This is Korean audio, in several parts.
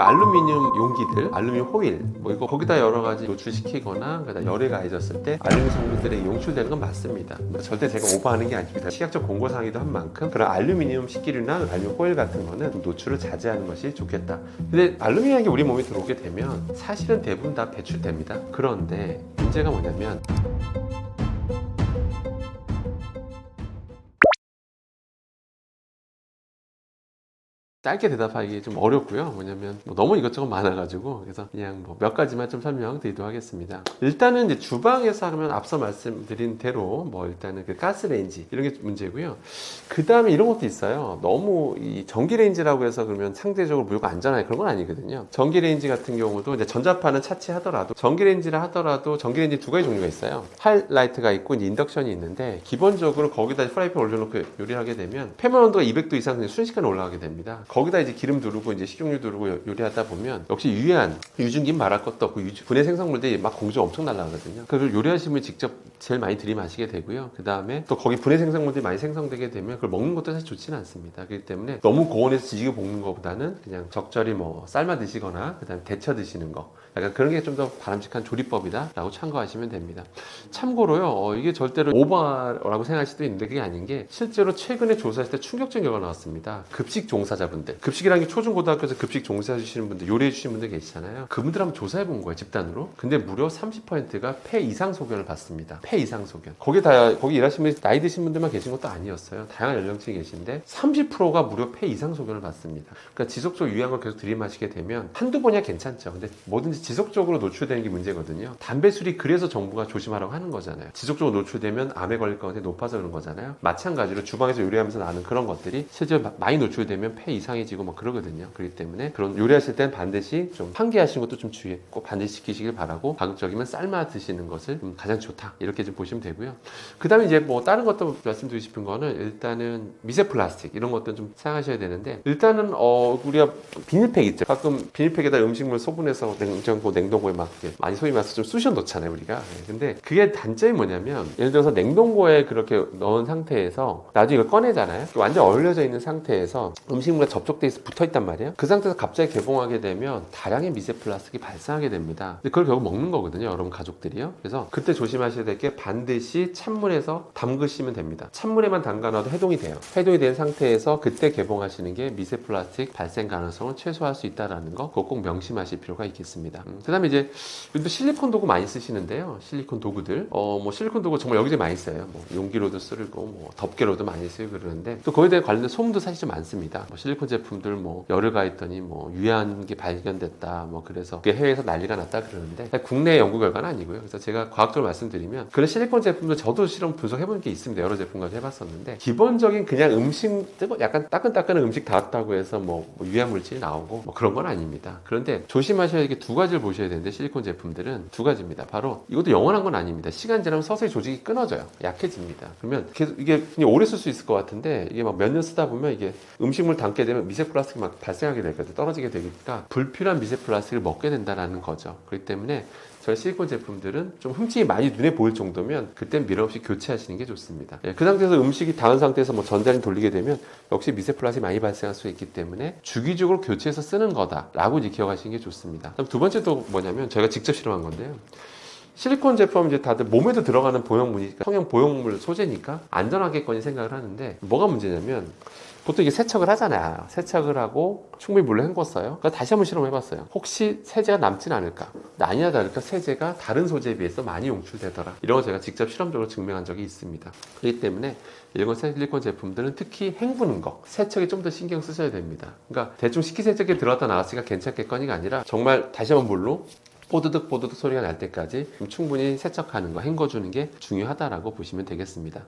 알루미늄 용기들, 알루미늄 호일, 뭐 이거 거기다 여러 가지 노출시키거나 그다음 열에 가해졌을 때 알루미늄 성분들이 용출되는 건 맞습니다. 절대 제가 오버하는 게 아닙니다. 시각적 공고사항이도 한 만큼 그런 알루미늄 식기류나 알루미늄 호일 같은 거는 좀 노출을 자제하는 것이 좋겠다. 근데 알루미늄이 우리 몸에 들어오게 되면 사실은 대부분 다 배출됩니다. 그런데 문제가 뭐냐면 짧게 대답하기 좀 어렵고요. 뭐냐면 너무 이것저것 많아가지고 그래서 그냥 몇 가지만 좀 설명드리도록 하겠습니다. 일단은 이제 주방에서 하면 앞서 말씀드린 대로 일단은 그 가스레인지 이런 게 문제고요. 그 다음에 이런 것도 있어요. 너무 이 전기레인지라고 해서 그러면 상대적으로 무료가 안전하게 그런 건 아니거든요. 전기레인지 같은 경우도 이제 전자파는 차치하더라도 전기레인지라 하더라도 전기레인지 두 가지 종류가 있어요. 하이라이트가 있고 이제 인덕션이 있는데 기본적으로 거기다 프라이팬 올려놓고 요리하게 되면 표면 온도가 200도 이상 순식간에 올라가게 됩니다. 거기다 이제 기름 두르고 이제 식용유 두르고 요리하다 보면 역시 유해한 유증긴 말할 것도 없고 분해 생성물들이 막 공중 엄청 날아가거든요. 그걸 요리하시면 직접 제일 많이 들이마시게 되고요. 그 다음에 또 거기 분해 생성물들이 많이 생성되게 되면 그걸 먹는 것도 사실 좋지는 않습니다. 그렇기 때문에 너무 고온에서 지지게 볶는 것보다는 그냥 적절히 삶아 드시거나 그 다음에 데쳐 드시는 거 약간 그런 게 좀 더 바람직한 조리법이다 라고 참고하시면 됩니다. 참고로요, 이게 절대로 오버라고 생각할 수도 있는데 그게 아닌 게 실제로 최근에 조사했을 때 충격적인 결과가 나왔습니다. 급식 종사자분들, 급식이라는 게 초중고등학교에서 급식 종사해 주시는 분들, 요리해 주시는 분들 계시잖아요. 그분들 한번 조사해 본 거예요, 집단으로. 근데 무려 30%가 폐 이상 소견을 받습니다. 폐 이상 소견. 거기 일하시는 분이 나이 드신 분들만 계신 것도 아니었어요. 다양한 연령층이 계신데 30%가 무려 폐 이상 소견을 받습니다. 그러니까 지속적으로 유해한 걸 계속 들이마시게 되면 한두 번이야 괜찮죠. 근데 뭐든지 지속적으로 노출되는 게 문제거든요. 담배술이 그래서 정부가 조심하라고 하는 거잖아요. 지속적으로 노출되면 암에 걸릴 가능성이 높아서 그런 거잖아요. 마찬가지로 주방에서 요리하면서 나는 그런 것들이 실제로 많이 노출되면 폐 이상해지고 그러거든요. 그렇기 때문에 그런 요리하실 땐 반드시 좀 환기하시는 것도 좀 주의해 꼭 반드시 지키시길 바라고 가급적이면 삶아 드시는 것을 가장 좋다 이렇게 좀 보시면 되고요. 그 다음에 이제 다른 것도 말씀드리고 싶은 거는 일단은 미세 플라스틱 이런 것도 좀 사용하셔야 되는데 일단은 우리가 비닐팩 있죠. 가끔 비닐팩에다 음식물 소분해서 냉동고에 막 많이 소위 말해서 좀 쑤셔 놓잖아요 우리가. 근데 그게 단점이 뭐냐면 예를 들어서 냉동고에 그렇게 넣은 상태에서 나중에 이걸 꺼내잖아요. 완전 얼려져 있는 상태에서 음식물과 접촉돼 있어 붙어 있단 말이에요. 그 상태에서 갑자기 개봉하게 되면 다량의 미세 플라스틱이 발생하게 됩니다. 근데 그걸 결국 먹는 거거든요, 여러분 가족들이요. 그래서 그때 조심하셔야 될 게 반드시 찬물에서 담그시면 됩니다. 찬물에만 담가놔도 해동이 돼요. 해동이 된 상태에서 그때 개봉하시는 게 미세 플라스틱 발생 가능성을 최소화할 수 있다는 거 그거 꼭 명심하실 필요가 있겠습니다. 그 다음에 이제 요즘도 실리콘 도구 많이 쓰시는데요. 실리콘 도구들 실리콘 도구 정말 여기저기 많이 써요. 용기로도 쓰고 덮개로도 많이 쓰고 그러는데 또 거기에 대해 관련된 소문도 사실 좀 많습니다. 실리콘 제품들 열을 가했더니 유해한 게 발견됐다 그래서 그게 해외에서 난리가 났다 그러는데 국내 연구 결과는 아니고요. 그래서 제가 과학적으로 말씀드리면 그런 실리콘 제품도 저도 실험 분석해본 게 있습니다. 여러 제품 가지고 해봤었는데 기본적인 그냥 음식 약간 따끈따끈한 음식 닿았다고 해서 유해한 물질이 나오고 그런 건 아닙니다. 그런데 조심하셔야 할 게 두 가지를 보셔야 되는데 실리콘 제품들은 두 가지입니다. 바로 이것도 영원한 건 아닙니다. 시간 지나면 서서히 조직이 끊어져요. 약해집니다. 그러면 계속 이게 그냥 오래 쓸 수 있을 것 같은데 이게 몇 년 쓰다 보면 이게 음식물 담게 되면 미세 플라스틱이 발생하게 되거든요. 떨어지게 되니까 불필요한 미세 플라스틱을 먹게 된다는 거죠. 그렇기 때문에 저희 실리콘 제품들은 좀 흠집이 많이 눈에 보일 정도면 그땐 미련 없이 교체하시는 게 좋습니다. 그 상태에서 음식이 닿은 상태에서 전자레인지 돌리게 되면 역시 미세 플라스틱이 많이 발생할 수 있기 때문에 주기적으로 교체해서 쓰는 거다라고 이제 기억하시는 게 좋습니다. 그럼 두 번째 또 뭐냐면 저희가 직접 실험한 건데요. 실리콘 제품 이제 다들 몸에도 들어가는 보형물이니까 성형 보형물 소재니까 안전하겠거니 생각을 하는데 뭐가 문제냐면 보통 이게 세척을 하잖아요. 세척을 하고 충분히 물로 헹궜어요. 그러니까 다시 한번 실험해봤어요. 혹시 세제가 남진 않을까? 근데 아니나 다를까 세제가 다른 소재에 비해서 많이 용출되더라. 이런 거 제가 직접 실험적으로 증명한 적이 있습니다. 그렇기 때문에 이런 실리콘 제품들은 특히 헹구는 거, 세척에 좀 더 신경 쓰셔야 됩니다. 그러니까 대충 식기세척기에 들어갔다 나왔으니까 괜찮겠거니가 아니라 정말 다시 한번 물로 뽀드득 소리가 날 때까지 충분히 세척하는 거, 헹궈주는 게 중요하다라고 보시면 되겠습니다.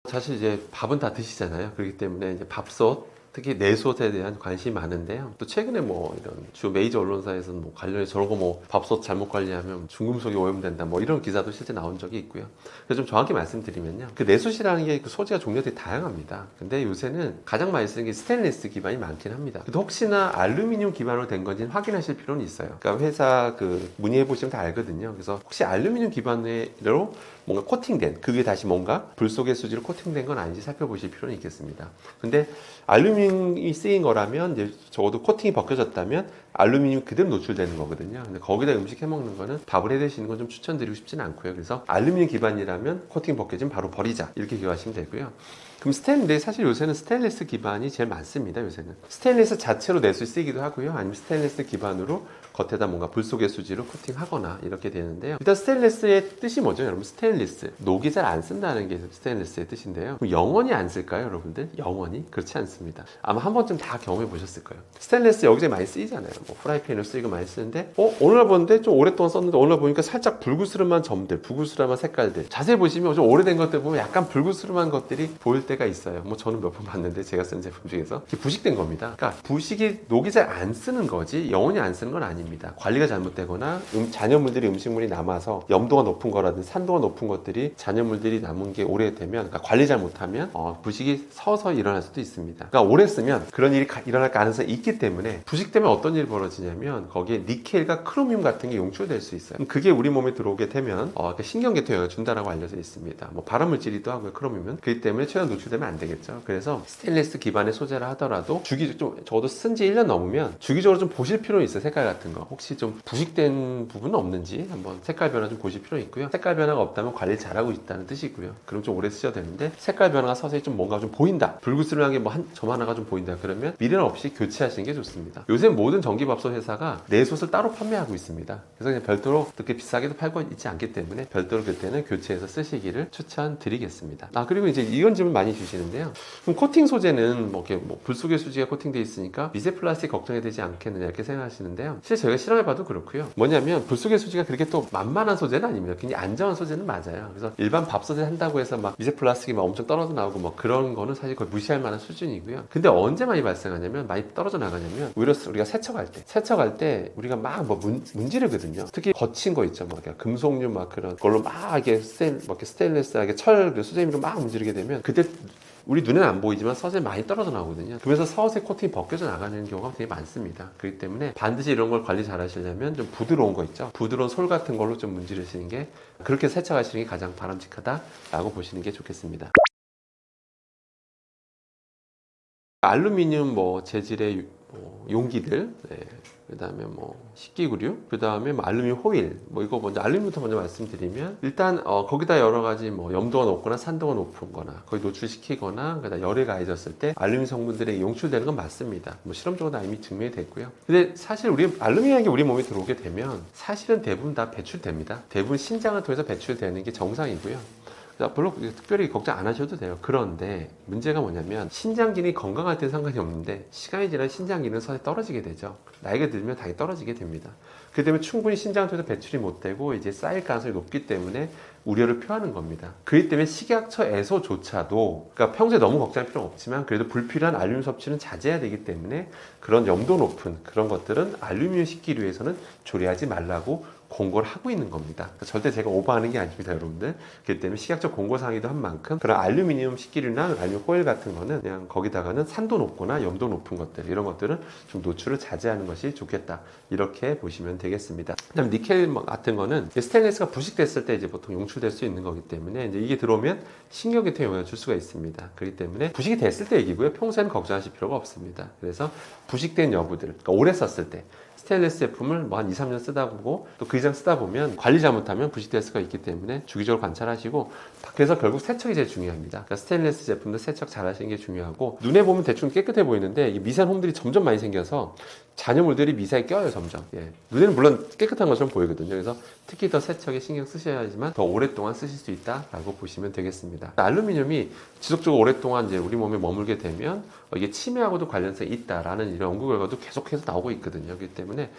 사실 이제 밥은 다 드시잖아요. 그렇기 때문에 이제 밥솥, 특히 내솥에 대한 관심이 많은데요. 또 최근에 이런 주 메이저 언론사에서는 관련해 저런 거 밥솥 잘못 관리하면 중금속이 오염된다 이런 기사도 실제 나온 적이 있고요. 그래서 좀 정확히 말씀드리면요. 그 내솥이라는 게 그 소재가 종류들이 다양합니다. 근데 요새는 가장 많이 쓰는 게 스테인리스 기반이 많긴 합니다. 근데 혹시나 알루미늄 기반으로 된 건지는 확인하실 필요는 있어요. 그러니까 회사 문의해 보시면 다 알거든요. 그래서 혹시 알루미늄 기반으로 뭔가 코팅된 그게 다시 뭔가 불 속의 수지로 코팅된 건 아닌지 살펴보실 필요는 있겠습니다. 근데 알루미늄 알루미늄이 쓰인 거라면 이제 적어도 코팅이 벗겨졌다면 알루미늄 그대로 노출되는 거거든요. 근데 거기다 음식 해 먹는 거는 밥을 해 드시는 건 좀 추천드리고 싶지는 않고요. 그래서 알루미늄 기반이라면 코팅 벗겨지면 바로 버리자 이렇게 기억하시면 되고요. 그럼 스테인레스, 사실 요새는 스테인리스 기반이 제일 많습니다. 요새는 스테인리스 자체로 내수 쓰이기도 하고요, 아니면 스테인리스 기반으로 겉에다 뭔가 불속의 수지로 코팅하거나 이렇게 되는데요. 일단 스테인리스의 뜻이 뭐죠, 여러분? 스테인리스, 녹이 잘 안 쓴다는 게 스테인리스의 뜻인데요. 그럼 영원히 안 쓸까요, 여러분들? 영원히? 그렇지 않습니다. 아마 한 번쯤 다 경험해 보셨을 거예요. 스테인리스 여기저기 많이 쓰이잖아요. 뭐 프라이팬으로 쓰이고 많이 쓰는데, 오늘날 보는데 좀 오랫동안 썼는데 오늘날 보니까 살짝 불그스름한 점들, 불그스름한 색깔들, 자세히 보시면 좀 오래된 것들 보면 약간 불그스름한 것들이 보일 때가 있어요. 뭐 저는 몇 번 봤는데, 제가 쓴 제품 중에서 이게 부식된 겁니다. 그러니까 부식이, 녹이 잘 안 쓰는 거지 영원히 안 쓰는 건 아닙니다. 관리가 잘못되거나 잔여물들이, 음식물이 남아서 염도가 높은 거라든지 산도가 높은 것들이, 잔여물들이 남은 게 오래되면, 그러니까 관리 잘못하면 부식이 서서히 일어날 수도 있습니다. 그러니까 오래 쓰면 그런 일이 일어날 가능성이 있기 때문에, 부식되면 어떤 일이 벌어지냐면 거기에 니켈과 크로뮴 같은 게 용출될 수 있어요. 그게 우리 몸에 들어오게 되면 신경계통에 영향을 준다라고 알려져 있습니다. 뭐 발암물질이기도 하고요, 크로뮴은. 그렇기 때문에 최대한 노출되면 안 되겠죠. 그래서 스테인리스 기반의 소재라 하더라도 주기적으로, 저도 쓴 지 1년 넘으면 주기적으로 좀 보실 필요는 있어요. 색깔 같은 거 혹시 좀 부식된 부분은 없는지 한번 색깔 변화 좀 보실 필요 있고요. 색깔 변화가 없다면 관리 잘하고 있다는 뜻이고요. 그럼 좀 오래 쓰셔도 되는데, 색깔 변화가 서서히 좀 뭔가 좀 보인다, 불그스름한 게 뭐 한 점 하나가 좀 보인다, 그러면 미련 없이 교체하시는 게 좋습니다. 요새 모든 전기밥솥 회사가 내솥을 따로 판매하고 있습니다. 그래서 그냥 별도로 그렇게 비싸게도 팔고 있지 않기 때문에 별도로 그때는 교체해서 쓰시기를 추천드리겠습니다. 그리고 이제 이런 질문 많이 주시는데요. 그럼 코팅 소재는 뭐 이렇게 불속의 수지가 코팅되어 있으니까 미세 플라스틱 걱정이 되지 않겠느냐 이렇게 생각하시는데요. 실제 저희가 실험해봐도 그렇고요. 뭐냐면 불속의 수지가 그렇게 또 만만한 소재는 아닙니다. 굉장히 안전한 소재는 맞아요. 그래서 일반 밥솥에 한다고 해서 막 미세 플라스틱이 막 엄청 떨어져 나오고 뭐 그런 거는 사실 거의 무시할 만한 수준이고요. 근데 언제 많이 발생하냐면, 많이 떨어져 나가냐면 오히려 우리가 세척할 때 우리가 막 뭐 문지르거든요. 특히 거친 거 있죠. 막 금속류 막 그런 걸로 막 이게 스테인리스하게 철 수세미로 막 문지르게 되면, 그때 우리 눈에는 안 보이지만 서서히 많이 떨어져 나오거든요. 그래서 서서히 코팅이 벗겨져 나가는 경우가 되게 많습니다. 그렇기 때문에 반드시 이런 걸 관리 잘 하시려면 좀 부드러운 거 있죠. 부드러운 솔 같은 걸로 좀 문지르시는 게, 그렇게 세척하시는 게 가장 바람직하다라고 보시는 게 좋겠습니다. 알루미늄 재질의 용기들, 그 다음에 식기구류, 그 다음에 알루미늄 호일, 이거 알루미늄부터 먼저 말씀드리면, 일단 거기다 여러 가지 염도가 높거나 산도가 높은거나 거의 노출시키거나 그다음 열에 가해졌을 때 알루미늄 성분들이 용출되는 건 맞습니다. 실험적으로 이미 증명이 됐고요. 근데 사실 알루미늄이 우리 몸에 들어오게 되면 사실은 대부분 다 배출됩니다. 대부분 신장을 통해서 배출되는 게 정상이고요. 별로 특별히 걱정 안 하셔도 돼요. 그런데 문제가 뭐냐면, 신장 기능이 건강할 때는 상관이 없는데 시간이 지나면 신장 기능은 서서히 떨어지게 되죠. 나이가 들면 당연히 떨어지게 됩니다. 그렇기 때문에 충분히 신장을 통해서 배출이 못 되고 이제 쌓일 가능성이 높기 때문에 우려를 표하는 겁니다. 그렇기 때문에 식약처에서조차도, 그러니까 평소에 너무 걱정할 필요는 없지만 그래도 불필요한 알루미늄 섭취는 자제해야 되기 때문에 그런 염도 높은 그런 것들은 알루미늄 식기류에서는 조리하지 말라고 공고를 하고 있는 겁니다. 그러니까 절대 제가 오버하는 게 아닙니다, 여러분들. 그렇기 때문에 식약처 공고사항이도 한 만큼 그런 알루미늄 식기류나 알루미늄 호일 같은 거는 그냥 거기다가는 산도 높거나 염도 높은 것들, 이런 것들은 좀 노출을 자제하는 것이 좋겠다, 이렇게 보시면 되겠습니다. 그다음 니켈 같은 거는 스테인리스가 부식됐을 때 이제 보통 용출될 수 있는 거기 때문에 이제 이게 들어오면 신경계통에 영향을 줄 수가 있습니다. 그렇기 때문에 부식이 됐을 때 얘기고요. 평소에는 걱정하실 필요가 없습니다. 그래서 부식된 여부들, 그러니까 오래 썼을 때 스테인리스 제품을 한 2, 3년 쓰다 보고 또 그 이상 쓰다 보면 관리 잘못하면 부식될 수가 있기 때문에 주기적으로 관찰하시고, 그래서 결국 세척이 제일 중요합니다. 그러니까 스테인리스 제품도 세척 잘 하시는 게 중요하고, 눈에 보면 대충 깨끗해 보이는데 이 미세한 홈들이 점점 많이 생겨서 잔여물들이 미세하게 껴요, 점점. 눈에는 물론 깨끗한 것처럼 보이거든요. 그래서 특히 더 세척에 신경 쓰셔야지만 더 오랫동안 쓰실 수 있다라고 보시면 되겠습니다. 알루미늄이 지속적으로 오랫동안 이제 우리 몸에 머물게 되면 이게 치매하고도 관련성이 있다라는 이런 연구 결과도 계속해서 나오고 있거든요. 그렇기 때문에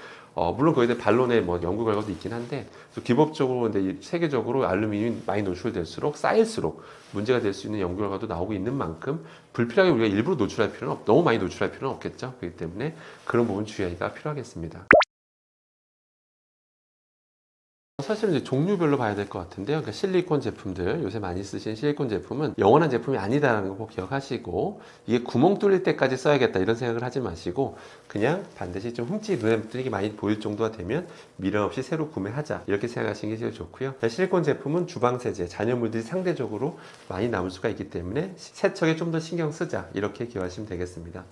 물론 거기에 대해 반론의 연구 결과도 있긴 한데, 기법적으로 근데 세계적으로 알루미늄이 많이 노출될수록 쌓일수록 문제가 될 수 있는 연구 결과도 나오고 있는 만큼 불필요하게 우리가 일부러 노출할 필요는 너무 많이 노출할 필요는 없겠죠. 그렇기 때문에 그런 부분 주의가 필요하겠습니다. 사실은 이제 종류별로 봐야 될 것 같은데요. 그러니까 실리콘 제품들, 요새 많이 쓰시는 실리콘 제품은 영원한 제품이 아니다라는 거 꼭 기억하시고, 이게 구멍 뚫릴 때까지 써야겠다 이런 생각을 하지 마시고, 그냥 반드시 좀 흠집이 눈에 띄게 많이 보일 정도가 되면 미련 없이 새로 구매하자 이렇게 생각하시는 게 제일 좋고요. 실리콘 제품은 주방 세제, 잔여물들이 상대적으로 많이 남을 수가 있기 때문에 세척에 좀 더 신경 쓰자 이렇게 기억하시면 되겠습니다.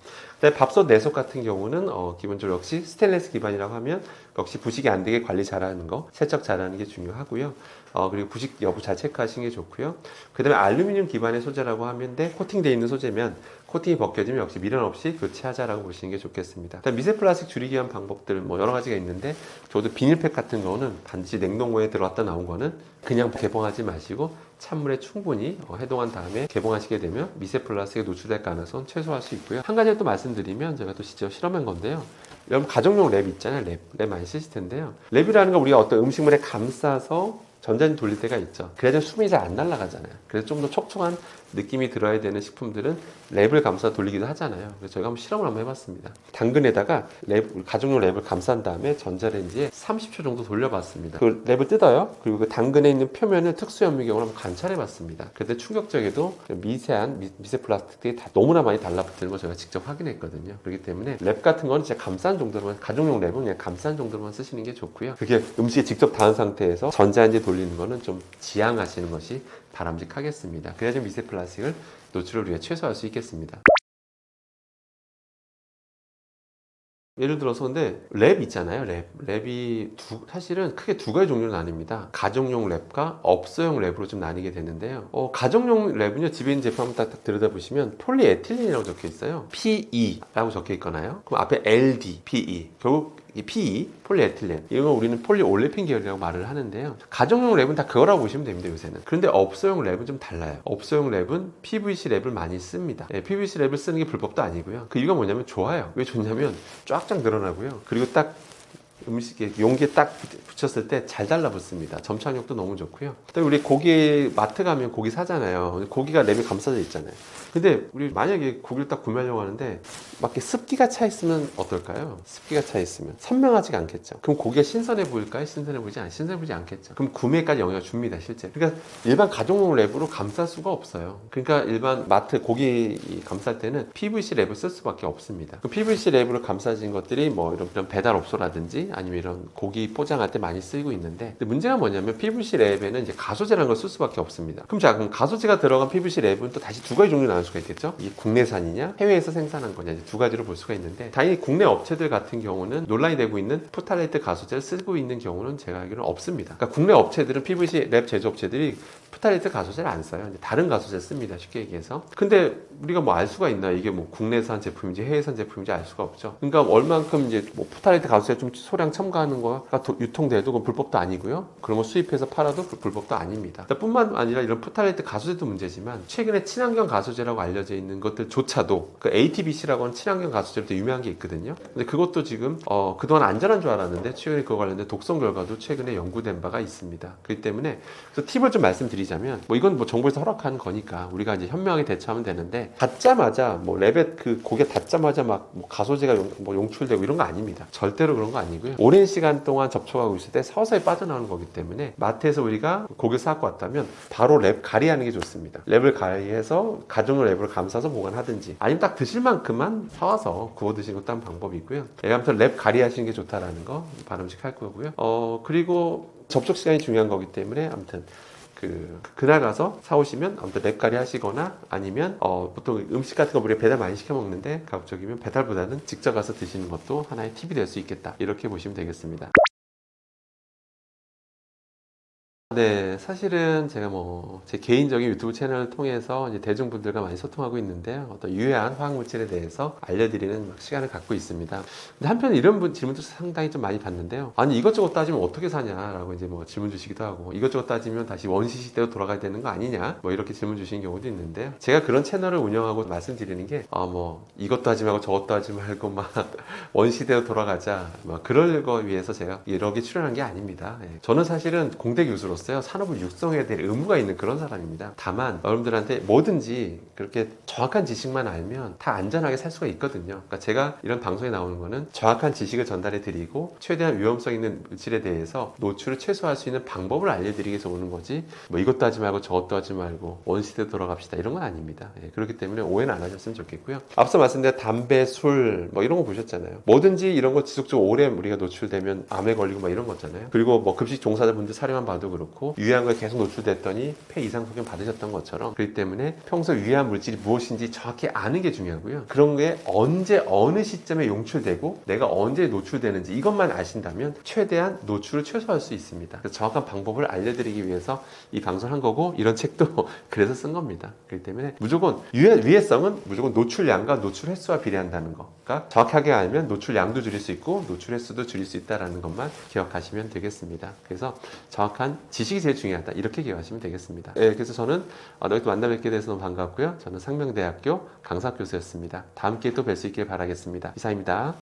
밥솥, 내솥 같은 경우는 기본적으로 역시 스테인리스 기반이라고 하면 역시 부식이 안 되게 관리 잘하는 거, 세척 잘하는 게 중요하고요. 그리고 부식 여부 잘 체크하시는 게 좋고요. 그 다음에 알루미늄 기반의 소재라고 하면 코팅되어 있는 소재면 코팅이 벗겨지면 역시 미련 없이 교체하자라고 보시는 게 좋겠습니다. 미세 플라스틱 줄이기 위한 방법들 뭐 여러 가지가 있는데, 저도 비닐팩 같은 거는 반드시 냉동고에 들어갔다 나온 거는 그냥 개봉하지 마시고 찬물에 충분히 해동한 다음에 개봉하시게 되면 미세 플라스틱에 노출될 가능성 최소화할 수 있고요. 한 가지 또 말씀드리면, 제가 또 직접 실험한 건데요. 여러분 가정용 랩 있잖아요. 랩 많이 쓰실 텐데요. 랩이라는 건 우리가 어떤 음식물에 감싸서 전자레인지 돌릴 때가 있죠. 그래야 수분이 잘 안 날아가잖아요. 그래서 좀 더 촉촉한 느낌이 들어야 되는 식품들은 랩을 감싸 돌리기도 하잖아요. 그래서 저희가 한번 실험을 한번 해봤습니다. 당근에다가 가정용 랩을 감싼 다음에 전자레인지에 30초 정도 돌려봤습니다. 그 랩을 뜯어요. 그리고 그 당근에 있는 표면을 특수현미경으로 한번 관찰해봤습니다. 그때 충격적이도 미세한 미세 플라스틱들이 다 너무나 많이 달라붙는 걸 제가 직접 확인했거든요. 그렇기 때문에 랩 같은 거는 진짜 감싼 정도로만, 가정용 랩은 그냥 감싼 정도로만 쓰시는 게 좋고요. 그게 음식에 직접 닿은 상태에서 전자레인지 돌리는 거는 좀 지양하시는 것이 바람직하겠습니다. 그래야 좀 미세 플라스틱을 노출을 위해 최소화할 수 있겠습니다. 예를 들어서 근데 랩 있잖아요. 랩이 사실은 크게 두 가지 종류로 나뉩니다. 가정용 랩과 업소용 랩으로 좀 나뉘게 되는데요. 가정용 랩은요, 집에 있는 제품 한번 딱 들여다보시면 폴리에틸렌이라고 적혀 있어요. PE라고 적혀 있거나요. 그럼 앞에 LD, PE. 결국 이 PE, 폴리에틸렌, 이건 우리는 폴리올레핀 계열이라고 말을 하는데요. 가정용 랩은 다 그거라고 보시면 됩니다, 요새는. 그런데 업소용 랩은 좀 달라요. 업소용 랩은 PVC 랩을 많이 씁니다. PVC 랩을 쓰는 게 불법도 아니고요. 그 이유가 뭐냐면 좋아요. 왜 좋냐면 쫙쫙 늘어나고요. 그리고 딱 음식에 용기에 딱 붙였을 때 잘 달라붙습니다. 점착력도 너무 좋고요. 그다음에 우리 고기 마트 가면 고기 사잖아요. 고기가 랩에 감싸져 있잖아요. 근데 우리 만약에 고기를 딱 구매하려고 하는데 막 이렇게 습기가 차 있으면 어떨까요? 습기가 차 있으면 선명하지가 않겠죠. 그럼 고기가 신선해 보일까요? 신선해 보이지 않겠죠. 그럼 구매까지 영향을 줍니다, 실제. 그러니까 일반 가정용 랩으로 감쌀 수가 없어요. 그러니까 일반 마트 고기 감쌀 때는 PVC 랩을 쓸 수밖에 없습니다. 그 PVC 랩으로 감싸진 것들이 뭐 이런 배달업소라든지 아니면 이런 고기 포장할 때 많이 쓰이고 있는데, 근데 문제가 뭐냐면 PVC 랩에는 이제 가소제라는 걸 쓸 수밖에 없습니다. 그럼 가소제가 들어간 PVC 랩은 또 다시 두 가지 종류 나눌 수가 있겠죠. 이게 국내산이냐 해외에서 생산한 거냐, 이제 두 가지로 볼 수가 있는데, 당연히 국내 업체들 같은 경우는 논란이 되고 있는 프탈레이트 가소제를 쓰고 있는 경우는 제가 알기로는 없습니다. 그러니까 국내 업체들은 PVC 랩 제조업체들이 프탈레이트 가소제를 안 써요. 다른 가소제 씁니다, 쉽게 얘기해서. 근데 우리가 뭐 알 수가 있나, 이게 뭐 국내산 제품인지 해외산 제품인지 알 수가 없죠. 그러니까 얼만큼 이제 뭐 프탈레이트 가소제 좀 소량 첨가하는 거가 유통돼도 그건 불법도 아니고요. 그런 거 수입해서 팔아도 불법도 아닙니다. 뿐만 아니라 이런 프탈레이트 가소제도 문제지만, 최근에 친환경 가소제라고 알려져 있는 것들조차도 그 ATBC라고 하는 친환경 가소제로 유명한 게 있거든요. 근데 그것도 지금 그동안 안전한 줄 알았는데 최근에 그거 관련된 독성 결과도 최근에 연구된 바가 있습니다. 그렇기 때문에 그래서 팁을 좀 말씀드리자면, 뭐 이건 뭐 정부에서 허락한 거니까 우리가 이제 현명하게 대처하면 되는데, 닿자마자 뭐 랩에 그 고기에 닿자마자 막 뭐 가소제가 용출되고 이런 거 아닙니다. 절대로 그런 거 아니고요. 오랜 시간 동안 접촉하고 있을 때 서서히 빠져나오는 거기 때문에, 마트에서 우리가 고기를 사갖고 왔다면 바로 랩 가리하는 게 좋습니다. 랩을 가리해서 가정용 랩으로 감싸서 보관하든지, 아니면 딱 드실 만큼만 사와서 구워 드시는 것도 한 방법이고요. 아무튼 랩 가리하시는 게 좋다라는 거 바람직할 거고요. 그리고 접촉 시간이 중요한 거기 때문에 아무튼 그날 가서 사오시면 아무튼 랩가리 하시거나, 아니면 보통 음식 같은 거 우리가 배달 많이 시켜 먹는데 가급적이면 배달보다는 직접 가서 드시는 것도 하나의 팁이 될 수 있겠다, 이렇게 보시면 되겠습니다. 네, 사실은 제가 제 개인적인 유튜브 채널을 통해서 이제 대중분들과 많이 소통하고 있는데요. 어떤 유해한 화학물질에 대해서 알려드리는 시간을 갖고 있습니다. 근데 한편에 이런 질문도 상당히 좀 많이 받는데요. 아니, 이것저것 따지면 어떻게 사냐라고 이제 질문 주시기도 하고, 이것저것 따지면 다시 원시 시대로 돌아가야 되는 거 아니냐, 이렇게 질문 주시는 경우도 있는데요. 제가 그런 채널을 운영하고 말씀드리는 게, 이것도 하지 말고 저것도 하지 말고 막 원시대로 돌아가자, 그럴 거 위해서 제가 여기 출연한 게 아닙니다. 저는 사실은 공대 교수로서 저로서요 산업을 육성해야 될 의무가 있는 그런 사람입니다. 다만 여러분들한테 뭐든지 그렇게 정확한 지식만 알면 다 안전하게 살 수가 있거든요. 그러니까 제가 이런 방송에 나오는 거는 정확한 지식을 전달해 드리고 최대한 위험성 있는 물질에 대해서 노출을 최소화할 수 있는 방법을 알려드리기 위해서 오는 거지 뭐 이것도 하지 말고 저것도 하지 말고 원시대로 돌아갑시다 이런 건 아닙니다. 예, 그렇기 때문에 오해는 안 하셨으면 좋겠고요. 앞서 말씀드린 담배, 술 뭐 이런 거 보셨잖아요. 뭐든지 이런 거 지속적으로 오래 우리가 노출되면 암에 걸리고 막 이런 거잖아요. 그리고 뭐 급식 종사자분들 사례만 봐도 그렇고 유해한 거에 계속 노출됐더니 폐 이상 소견 받으셨던 것처럼 그렇기 때문에 평소 유해한 물질이 무엇인지 정확히 아는 게 중요하고요. 그런 게 언제 어느 시점에 용출되고 내가 언제 노출되는지 이것만 아신다면 최대한 노출을 최소화할 수 있습니다. 그래서 정확한 방법을 알려드리기 위해서 이 방송을 한 거고 이런 책도 그래서 쓴 겁니다. 그렇기 때문에 무조건 유해성은 무조건 노출량과 노출 횟수와 비례한다는 거. 그러니까 정확하게 알면 노출량도 줄일 수 있고 노출 횟수도 줄일 수 있다는 것만 기억하시면 되겠습니다. 그래서 정확한 지식이 제일 중요하다. 이렇게 기억하시면 되겠습니다. 네, 그래서 저는 여기 또 만나 뵙게 돼서 너무 반갑고요. 저는 상명대학교 강사 교수였습니다. 다음 기회에 또 뵐 수 있길 바라겠습니다. 이상입니다.